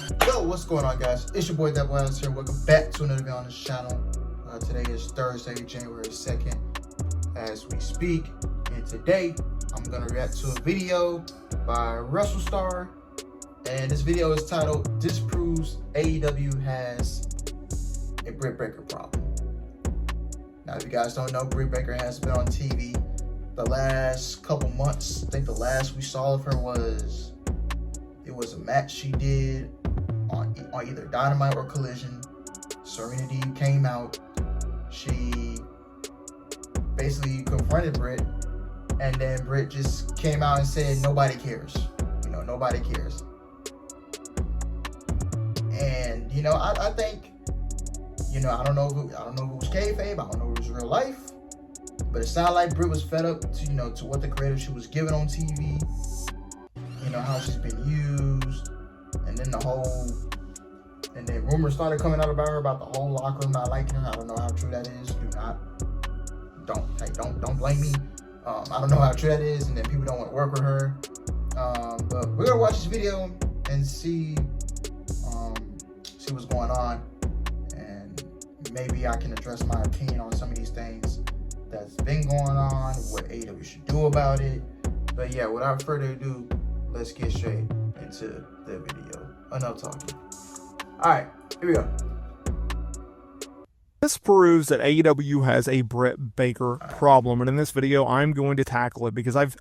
Yo, what's going on, guys? It's your boy Thatboyalex here. Welcome back to another video on this channel. Today is Thursday, January 2nd, as we speak. And today, I'm going to react to a video by WrestleStar. And this video is titled, "Disproves AEW has a Britt Baker problem." Now, if you guys don't know, Britt Baker has been on TV the last couple months. I think the last we saw of her was a match she did on either Dynamite or Collision. Serenity came out. She basically confronted Britt, and then Britt just came out and said, "Nobody cares. Nobody cares." And I think, I don't know if it was kayfabe. I don't know if it was real life, but it sounded like Britt was fed up to what the creative she was given on TV. How she's been used, and then rumors started coming out about her, about the whole locker room not liking her. I don't know how true that is. Don't blame me. I don't know how true that is, and then people don't want to work with her. But we're gonna watch this video and see what's going on, and maybe I can address my opinion on some of these things that's been going on, what AEW should do about it. But yeah, without further ado, let's get straight into the video. Enough talking. Alright, here we go. This proves that AEW has a Britt Baker problem, and in this video, I'm going to tackle it because I've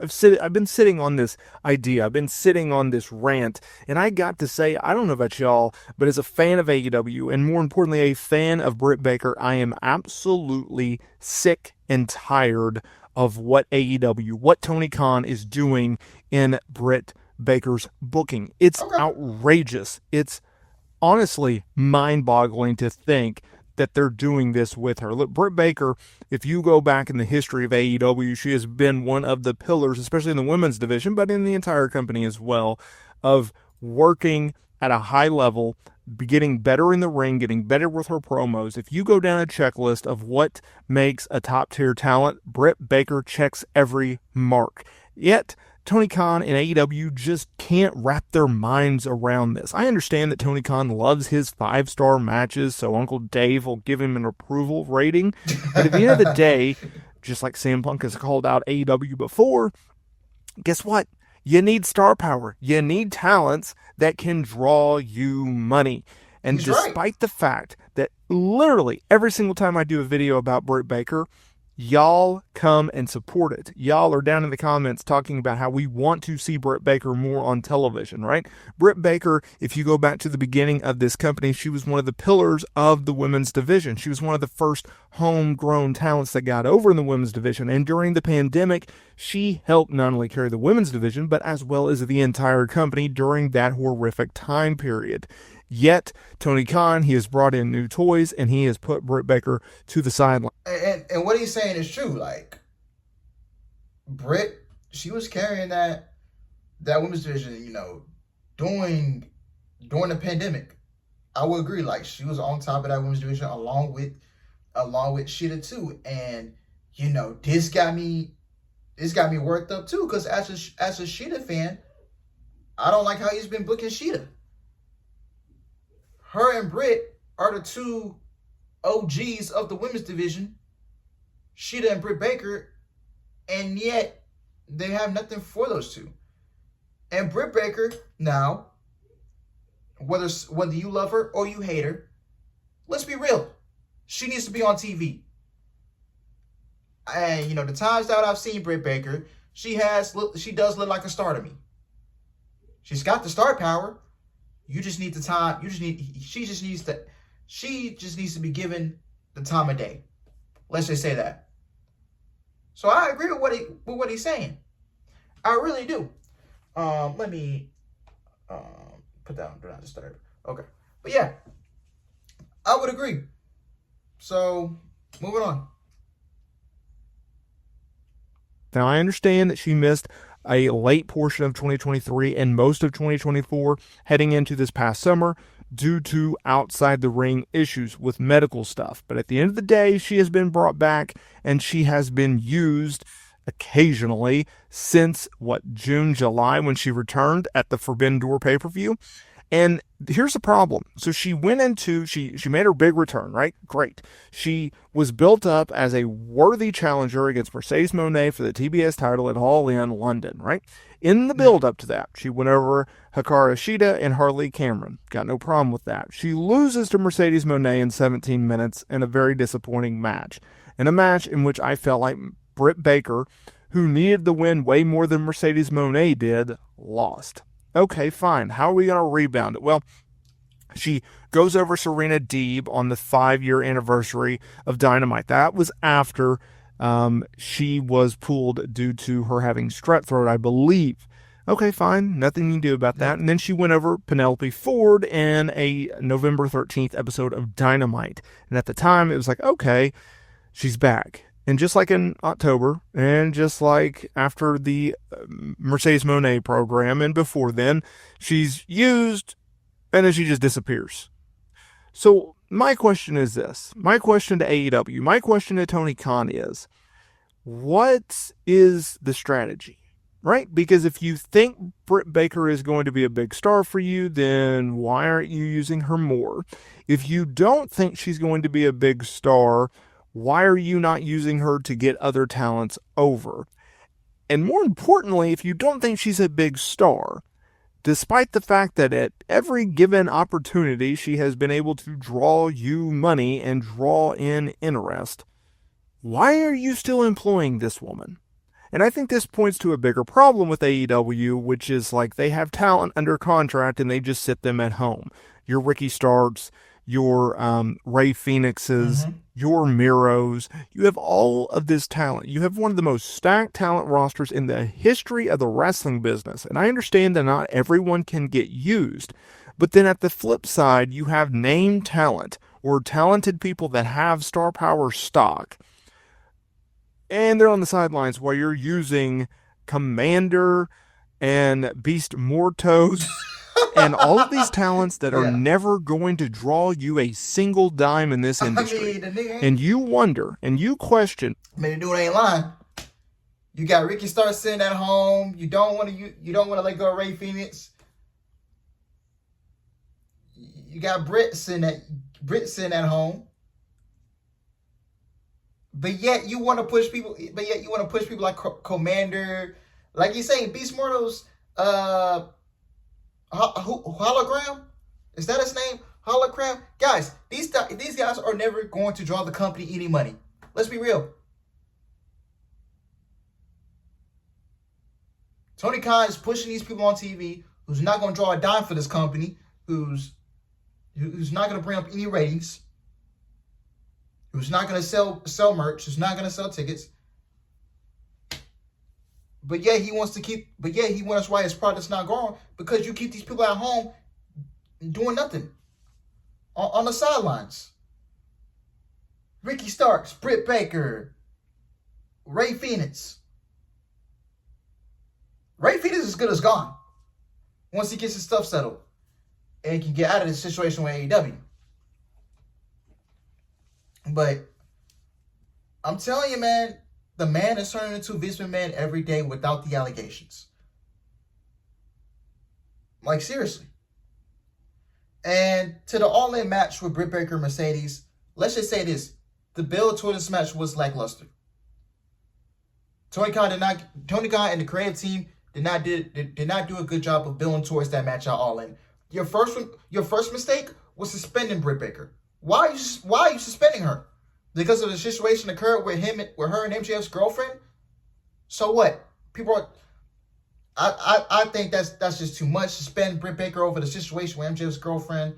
been sitting on this idea, I've been sitting on this rant, and I got to say, I don't know about y'all, but as a fan of AEW, and more importantly, a fan of Britt Baker, I am absolutely sick and tired of what Tony Khan is doing in Britt Baker's booking. It's outrageous. It's honestly mind-boggling to think that they're doing this with her. Look, Britt Baker, if you go back in the history of AEW, she has been one of the pillars, especially in the women's division, but in the entire company as well, of working at a high level, getting better in the ring, getting better with her promos. If you go down a checklist of what makes a top-tier talent, Britt Baker checks every mark. Yet, Tony Khan and AEW just can't wrap their minds around this. I understand that Tony Khan loves his 5-star matches, so Uncle Dave will give him an approval rating. But at the end of the day, just like CM Punk has called out AEW before, guess what? You need star power. You need talents that can draw you money. And despite the fact that literally every single time I do a video about Britt Baker, y'all come and support it. Y'all are down in the comments talking about how we want to see Britt Baker more on television, right? Britt Baker, if you go back to the beginning of this company, she was one of the pillars of the women's division. She was one of the first homegrown talents that got over in the women's division. And during the pandemic, she helped not only carry the women's division, but as well as the entire company during that horrific time period. Yet, Tony Khan, he has brought in new toys, and he has put Britt Baker to the sideline. And what he's saying is true. Like, Britt, she was carrying that women's division, during the pandemic. I would agree. Like, she was on top of that women's division along with Shida too. And this got me worked up too, because as a Shida fan, I don't like how he's been booking Shida. Her and Britt are the two OGs of the women's division, Shida and Britt Baker, and yet they have nothing for those two. And Britt Baker, now, whether you love her or you hate her, let's be real, she needs to be on TV. And the times that I've seen Britt Baker, she does look like a star to me. She's got the star power. You just need the time. She just needs to be given the time of day. Let's just say that. So I agree with what he's saying. I really do. Let me put down do not disturb. Okay. But yeah, I would agree. So moving on. Now, I understand that she missed a late portion of 2023 and most of 2024 heading into this past summer due to outside the ring issues with medical stuff. But at the end of the day, she has been brought back and she has been used occasionally since June, July, when she returned at the Forbidden Door pay-per-view. And here's the problem. So she went into, she made her big return, right? Great. She was built up as a worthy challenger against Mercedes Moné for the TBS title at All In London, right? In the build up to that, she went over Hikaru Shida and Harley Cameron. Got no problem with that. She loses to Mercedes Moné in 17 minutes in a very disappointing match. In a match in which I felt like Britt Baker, who needed the win way more than Mercedes Moné did, lost. Okay, fine. How are we going to rebound it? Well, she goes over Serena Deeb on the 5-year anniversary of Dynamite. That was after she was pulled due to her having strep throat, I believe. Okay, fine. Nothing you can do about that. And then she went over Penelope Ford in a November 13th episode of Dynamite. And at the time, it was like, okay, she's back. And just like in October, and just like after the Mercedes Moné program, and before then, she's used, and then she just disappears. So my question is this. My question to AEW, my question to Tony Khan is, what is the strategy? Right? Because if you think Britt Baker is going to be a big star for you, then why aren't you using her more? If you don't think she's going to be a big star, why are you not using her to get other talents over? And more importantly, if you don't think she's a big star, despite the fact that at every given opportunity she has been able to draw you money and draw in interest, why are you still employing this woman? And I think this points to a bigger problem with AEW, which is like they have talent under contract and they just sit them at home. Your Ricky Starks, your Ray Phoenixes, your Miros. You have all of this talent. You have one of the most stacked talent rosters in the history of the wrestling business. And I understand that not everyone can get used. But then at the flip side, you have name talent or talented people that have star power stock. And they're on the sidelines while you're using Commander and Beast Mortos and all of these talents that are never going to draw you a single dime in this industry. And you wonder and you question. I mean, the dude ain't lying. You got Ricky Starks sitting at home. You don't want to let go of Ray Phoenix. You got Britt sitting at home. But yet you want to push people. But yet you want to push people like Commander, like you're saying, Beast Mortals, Hologram. Is that his name? Hologram. Guys, these guys are never going to draw the company any money. Let's be real. Tony Khan is pushing these people on TV who's not going to draw a dime for this company, who's not going to bring up any ratings, who's not going to sell merch, who's not going to sell tickets. But yeah, he wants why his product's not growing, because you keep these people at home doing nothing on the sidelines. Ricky Starks, Britt Baker, Ray Phoenix. Ray Phoenix is good as gone once he gets his stuff settled and can get out of this situation with AEW. But I'm telling you, man, the man is turning into Vince McMahon every day without the allegations. Like, seriously. And to the All-In match with Britt Baker and Mercedes, let's just say this. The build to this match was lackluster. Tony Khan and the creative team did not do a good job of building towards that match at All-In. Your first mistake was suspending Britt Baker. Why are you suspending her? Because of the situation that occurred with her and MJF's girlfriend? So what? I think that's just too much. Suspend Britt Baker over the situation with MJF's girlfriend.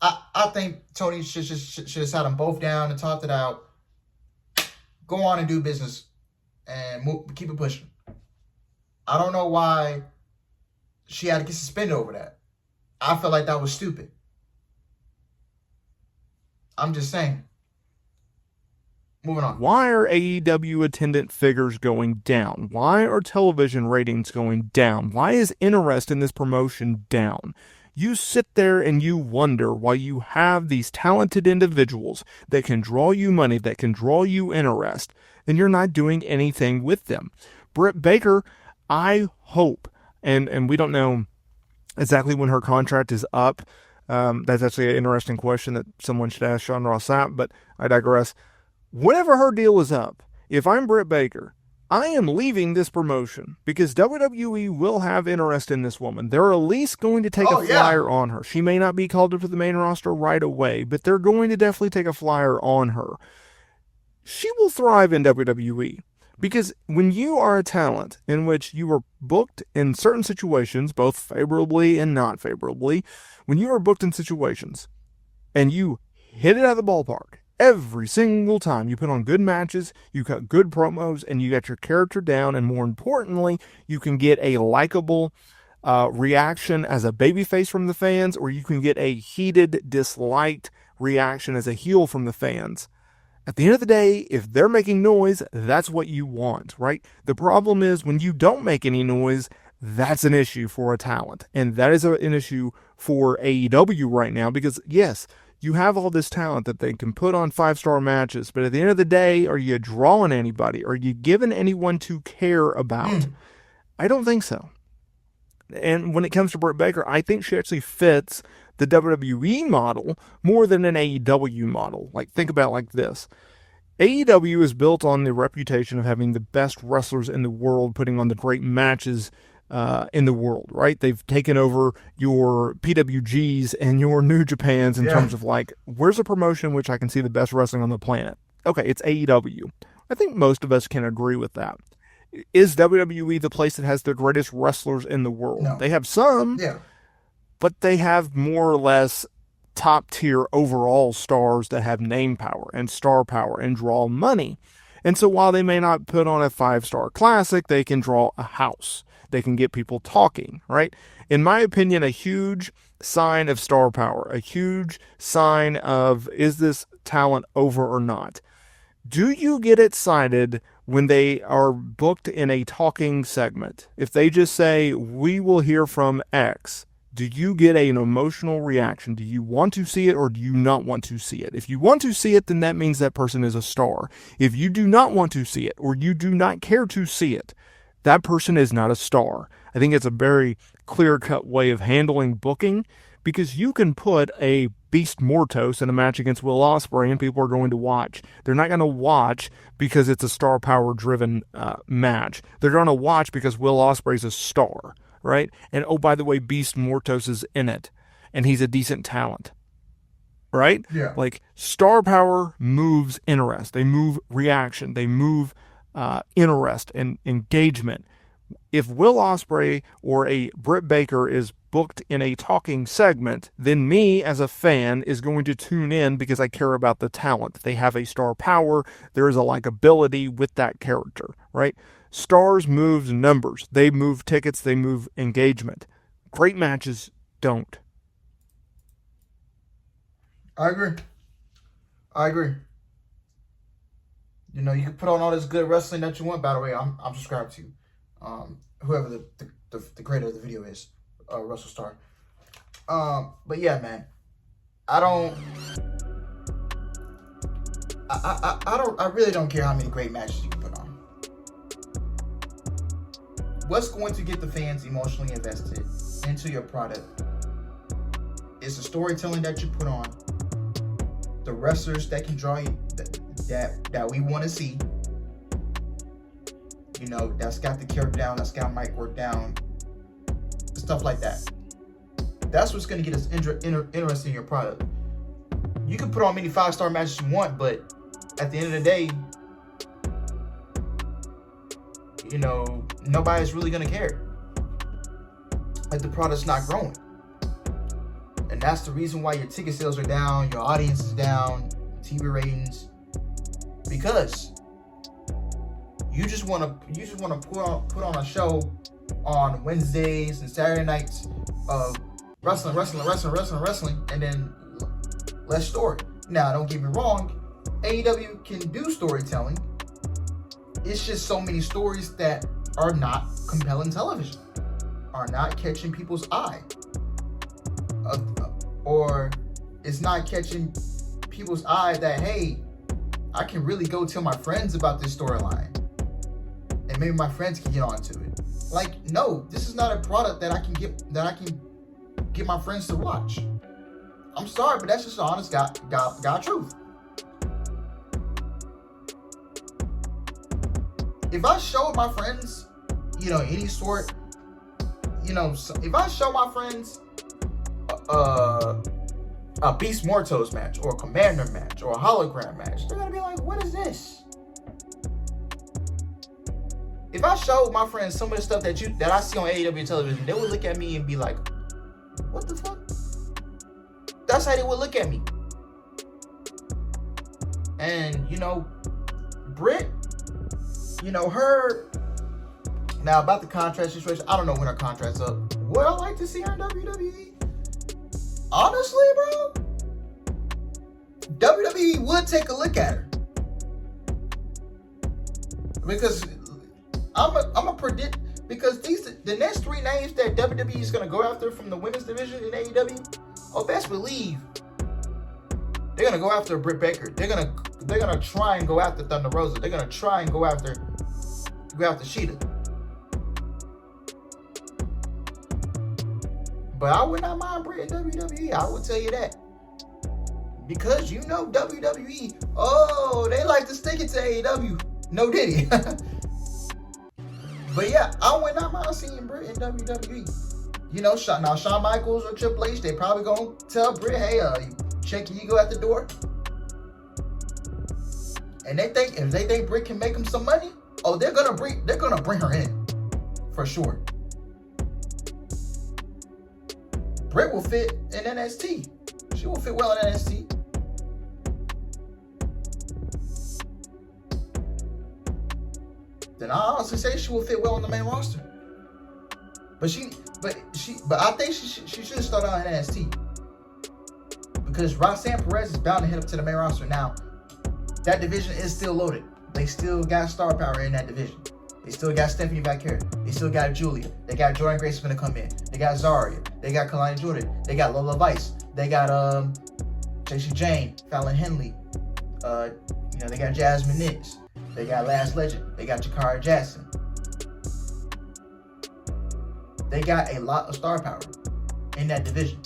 I think Tony should have sat them both down and talked it out. Go on and do business and keep it pushing. I don't know why she had to get suspended over that. I felt like that was stupid. I'm just saying. Moving on. Why are AEW attendant figures going down? Why are television ratings going down? Why is interest in this promotion down? You sit there and you wonder why you have these talented individuals that can draw you money, that can draw you interest, and you're not doing anything with them. Britt Baker, I hope, and we don't know exactly when her contract is up. That's actually an interesting question that someone should ask Sean Ross Sapp, but I digress. Whenever her deal is up, if I'm Britt Baker, I am leaving this promotion because WWE will have interest in this woman. They're at least going to take a flyer on her. She may not be called up to the main roster right away, but they're going to definitely take a flyer on her. She will thrive in WWE because when you are a talent in which you are booked in certain situations, both favorably and not favorably, when you are booked in situations and you hit it out of the ballpark, every single time you put on good matches, you cut good promos, and you got your character down, and more importantly, you can get a likable reaction as a babyface from the fans, or you can get a heated, disliked reaction as a heel from the fans. At the end of the day, if they're making noise, that's what you want, right? The problem is when you don't make any noise, that's an issue for a talent. And that is an issue for AEW right now because, yes, you have all this talent that they can put on 5-star matches, but at the end of the day, are you drawing anybody? Are you giving anyone to care about? I don't think so. And when it comes to Britt Baker, I think she actually fits the WWE model more than an AEW model. Like, think about it like this. AEW is built on the reputation of having the best wrestlers in the world, putting on the great matches in the world, right? They've taken over your PWGs and your New Japans in terms of like, where's a promotion which I can see the best wrestling on the planet? Okay, it's AEW. I think most of us can agree with that. Is WWE the place that has the greatest wrestlers in the world? No. They have some, but they have more or less top tier overall stars that have name power and star power and draw money. And so while they may not put on a 5-star classic, they can draw a house. They can get people talking, right? In my opinion, a huge sign of star power, a huge sign of, is this talent over or not? Do you get excited when they are booked in a talking segment? If they just say, we will hear from X, do you get an emotional reaction? Do you want to see it or do you not want to see it? If you want to see it, then that means that person is a star. If you do not want to see it or you do not care to see it, that person is not a star. I think it's a very clear-cut way of handling booking because you can put a Beast Mortos in a match against Will Ospreay and people are going to watch. They're not going to watch because it's a star power-driven match. They're going to watch because Will Ospreay's a star, right? And oh, by the way, Beast Mortos is in it and he's a decent talent, right? Yeah. Like, star power moves interest. They move reaction. They move interest and engagement. If Will Ospreay or a Britt Baker is booked in a talking segment, then me as a fan is going to tune in because I care about the talent. They have a star power. There is a likability with that character, right? Stars move numbers. They move tickets. They move engagement. Great matches don't. I agree. You know, you can put on all this good wrestling that you want. By the way, I'm subscribed to you. Whoever the creator of the video is, Russell Starr. But yeah, man, I really don't care how many great matches you can put on. What's going to get the fans emotionally invested into your product is the storytelling that you put on, the wrestlers that can draw you, that we want to see. You know, that's got the character down, that's got mic work down, stuff like that. That's what's going to get us interested in your product. You can put on many 5-star matches you want, but at the end of the day, you know, nobody's really going to care. Like, the product's not growing. And that's the reason why your ticket sales are down, your audience is down, TV ratings, because you just want to put on a show on Wednesdays and Saturday nights of wrestling, and then less story. Now, don't get me wrong, AEW can do storytelling. It's just so many stories that are not compelling television, are not catching people's eye, or it's not catching people's eye that, hey, I can really go tell my friends about this storyline, and maybe my friends can get onto it. Like, no, this is not a product that I can get my friends to watch. I'm sorry, but that's just the honest God truth. If I show my friends, any sort, if I show my friends a Beast Mortos match or a Commander match or a hologram match, they're gonna be like, what is this? If I show my friends some of the stuff that I see on AEW television, they would look at me and be like, what the fuck? That's how they would look at me. And Britt, her, now about the contract situation, I don't know when her contract's up. Would I like to see her in WWE? Honestly, bro, WWE would take a look at her. Because I'm a predict, because the next three names that WWE is gonna go after from the women's division in AEW, best believe they're gonna go after Britt Baker. They're gonna try and go after Thunder Rosa. They're gonna try and go after Sheeta. But I would not mind Britt in WWE. I will tell you that. Because WWE, they like to stick it to AEW. No diddy. But yeah, I would not mind seeing Britt in WWE. Now Shawn Michaels or Triple H, they probably gonna tell Britt, hey, check your ego at the door. And if they think Britt can make them some money, they're gonna bring her in for sure. Britt will fit in NXT. She will fit well in NXT. Then I honestly say she will fit well in the main roster. But I think she should start out in NXT. Because Roxanne Perez is bound to hit up to the main roster. Now, that division is still loaded. They still got star power in that division. They still got Stephanie back here. They still got Julia. They got Jordan Grace gonna come in. They got Zarya. They got Kalani Jordan. They got Lola Vice. They got Jacy Jane, Fallon Henley. They got Jasmine Nix. They got Last Legend. They got Jakara Jackson. They got a lot of star power in that division.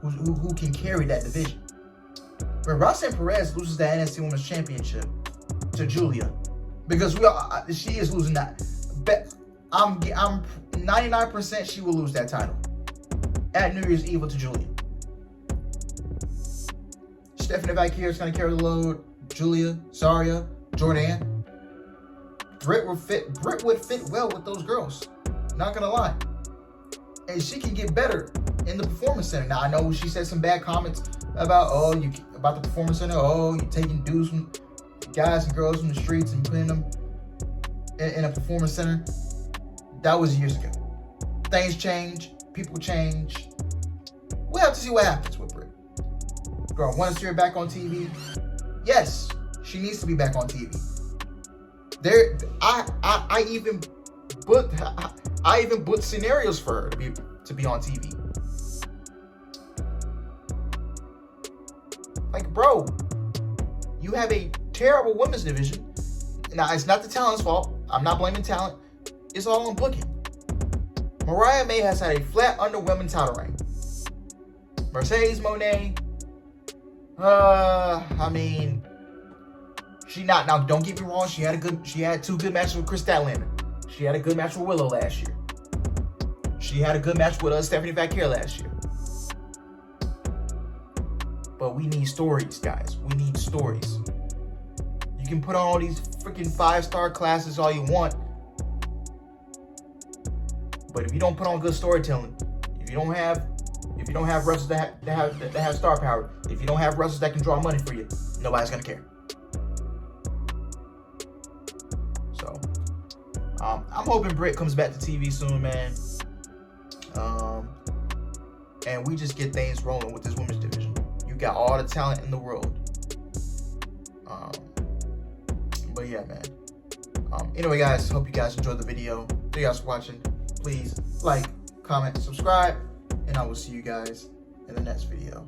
Who can carry that division? When Roxanne Perez loses the NXT Women's Championship to Julia, because she is losing that. But I'm 99% she will lose that title at New Year's Eve to Julia. Stephanie back here is going to carry the load. Julia, Zarya, Jordan. Britt would fit well with those girls. Not gonna lie. And she can get better in the Performance Center. Now I know she said some bad comments about the Performance Center. You're taking dudes from guys and girls from the streets and putting them in a Performance Center. That was years ago. Things change, people change. We'll have to see what happens with Britt. Girl, want to see her back on TV? Yes, she needs to be back on TV. I even booked scenarios for her to be on TV. Like, bro, you have a terrible women's division. Now, it's not the talent's fault. I'm not blaming talent. It's all on booking. Mariah May has had a flat underwhelming title reign. Mercedes Moné, now don't get me wrong, she had two good matches with Chris Statlander. She had a good match with Willow last year. She had a good match with Stephanie Vaquer last year. But we need stories, guys. We need stories. You can put on all these freaking 5-star classes all you want, but if you don't put on good storytelling, if you don't have wrestlers that have star power, if you don't have wrestlers that can draw money for you, nobody's gonna care. So, I'm hoping Britt comes back to TV soon, man. And we just get things rolling with this women's division. You got all the talent in the world. But yeah, man. Anyway, guys, hope you guys enjoyed the video. Thank you guys for watching. Please like, comment, subscribe, and I will see you guys in the next video.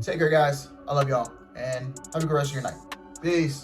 Take care, guys. I love y'all, and have a good rest of your night. Peace.